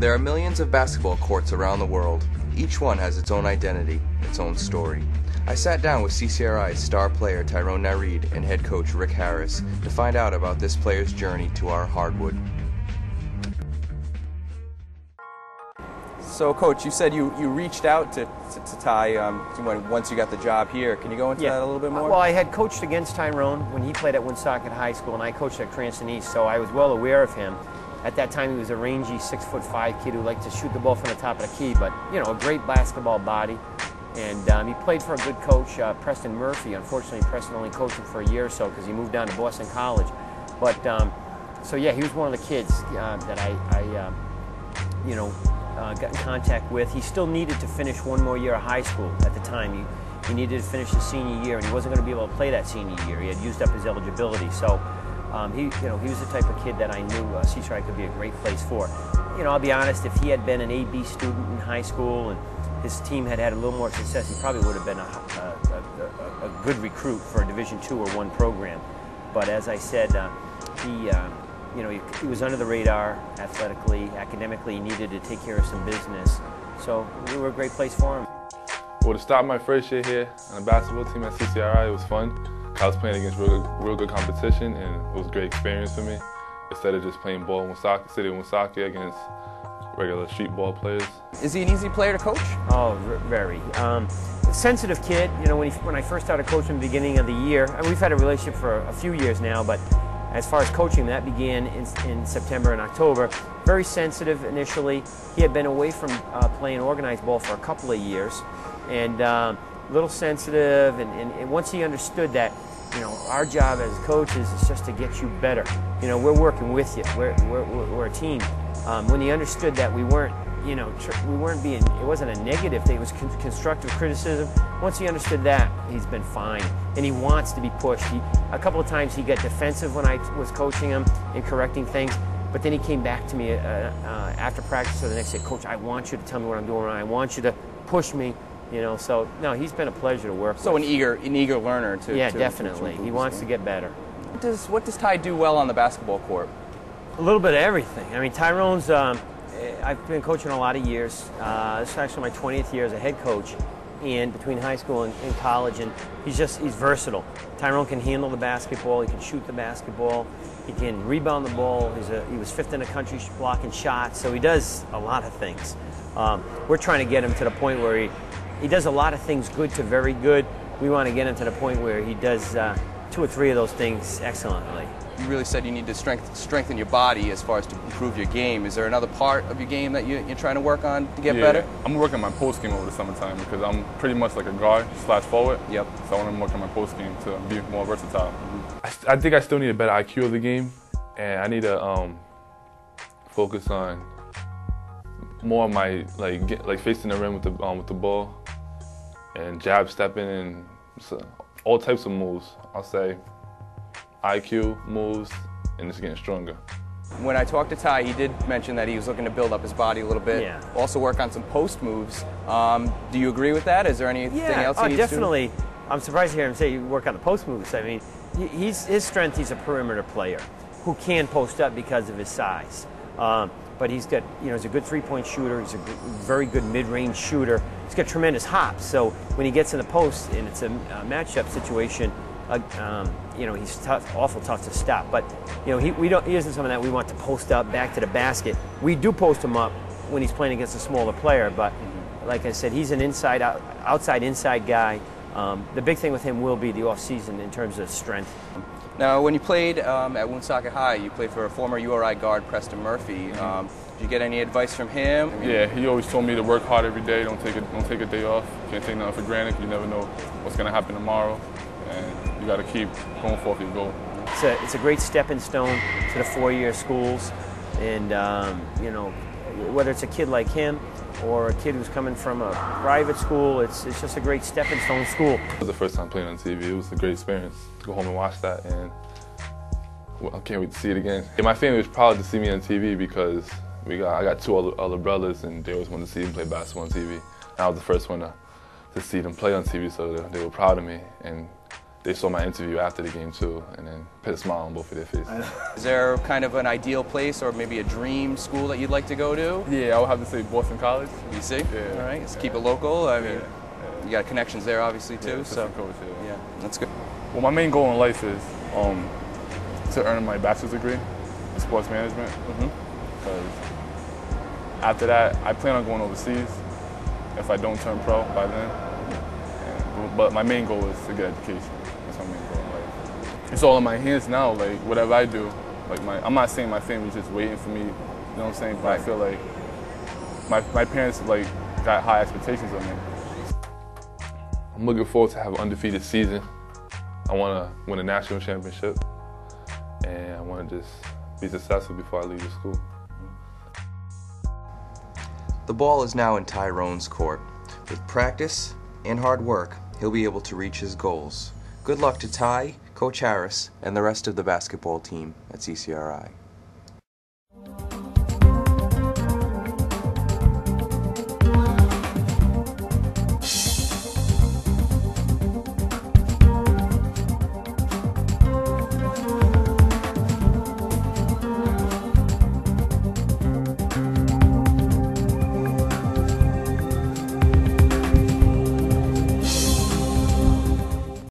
There are millions of basketball courts around the world. Each one has its own identity, its own story. I sat down with CCRI's star player Tyrone Nared and head coach Rick Harris to find out about this player's journey to our hardwood. So, Coach, you said you reached out to Ty once you got the job here. Can you go into that a little bit more? Well, I had coached against Tyrone when he played at Woonsocket High School, and I coached at Cranston East, so I was well aware of him. At that time, he was a rangy 6'5" kid who liked to shoot the ball from the top of the key, but, you know, a great basketball body. And he played for a good coach, Preston Murphy. Unfortunately, Preston only coached him for a year or so because he moved down to Boston College. But, so yeah, he was one of the kids that I got in contact with. He still needed to finish one more year of high school at the time. He needed to finish his senior year, and he wasn't going to be able to play that senior year. He had used up his eligibility. So he was the type of kid that I knew CCRI could be a great place for. You know, I'll be honest, if he had been an A-B student in high school and his team had had a little more success, he probably would have been a good recruit for a Division II or I program. But as I said, he was under the radar athletically, academically. He needed to take care of some business. So we were a great place for him. Well, to start my first year here on the basketball team at CCRI, it was fun. I was playing against real good competition, and it was a great experience for me. Instead of just playing ball in Woonsocket against regular street ball players. Is he an easy player to coach? Oh, very. Sensitive kid. You know, when I first started coaching at the beginning of the year, and we've had a relationship for a few years now, but as far as coaching, that began in September and October. Very sensitive initially. He had been away from playing organized ball for a couple of years, and a little sensitive. And once he understood that, you know, our job as coaches is just to get you better. You know, we're working with you. We're a team. When he understood that we weren't being, it wasn't a negative thing, it was constructive criticism. Once he understood that, he's been fine. And he wants to be pushed. A couple of times he got defensive when I was coaching him and correcting things, but then he came back to me after practice or the next day, Coach, I want you to tell me what I'm doing wrong. I want you to push me. You know, so no, he's been a pleasure to work with. So an eager learner too. Yeah, definitely. He wants to get better. What does Ty do well on the basketball court? A little bit of everything. I mean, Tyrone's, I've been coaching a lot of years. This is actually my 20th year as a head coach, and between high school and college, and he's versatile. Tyrone can handle the basketball, he can shoot the basketball, he can rebound the ball. He was 5th in the country blocking shots, so he does a lot of things. We're trying to get him to the point where he does a lot of things good to very good. We want to get him to the point where he does 2 or 3 of those things excellently. You really said you need to strengthen your body as far as to improve your game. Is there another part of your game that you're trying to work on to get better? I'm working on my post game over the summertime because I'm pretty much like a guard / forward. Yep. So I want to work on my post game to be more versatile. I think I still need a better IQ of the game, and I need to focus on more of my like facing the rim with the ball and jab stepping and all types of moves. I'll say IQ moves and just getting stronger. When I talked to Ty, he did mention that he was looking to build up his body a little bit. Yeah. Also work on some post moves. Do you agree with that? Is there anything else he needs definitely. I'm surprised to hear him say you work on the post moves. I mean, his strength, he's a perimeter player who can post up because of his size. But he's got, he's a good three-point shooter. He's a very good mid-range shooter. He's got tremendous hops. So when he gets in the post and it's a matchup situation, he's tough, awful tough to stop. But he isn't someone that we want to post up back to the basket. We do post him up when he's playing against a smaller player. But like I said, he's an outside-inside guy. The big thing with him will be the off-season in terms of strength. Now, when you played at Woonsocket High, you played for a former URI guard, Preston Murphy. Did you get any advice from him? Yeah, he always told me to work hard every day. Don't take a day off. Can't take nothing for granted. You never know what's going to happen tomorrow, and you got to keep going for your goal. It's a great stepping stone to the 4-year schools, and whether it's a kid like him or a kid who's coming from a private school, it's just a great stepping stone school. It was the first time playing on TV. It was a great experience to go home and watch that, and I can't wait to see it again. And my family was proud to see me on TV because I got 2 other brothers, and they always wanted to see them play basketball on TV. And I was the first one to see them play on TV, so they were proud of me. And they saw my interview after the game too, and then put a smile on both of their faces. Is there kind of an ideal place or maybe a dream school that you'd like to go to? Yeah, I would have to say Boston College. BC? Yeah. All right, let's keep it local. I mean, you got connections there obviously too, so coach, yeah, that's good. Well, my main goal in life is to earn my bachelor's degree in sports management. Because after that, I plan on going overseas if I don't turn pro by then. But my main goal is to get education. That's my main goal in life. It's all in my hands now. Like whatever I do, like I'm not saying my family's just waiting for me. You know what I'm saying? But I feel like my parents like got high expectations of me. I'm looking forward to have an undefeated season. I want to win a national championship, and I want to just be successful before I leave the school. The ball is now in Tyrone's court. With practice and hard work, he'll be able to reach his goals. Good luck to Ty, Coach Harris, and the rest of the basketball team at CCRI.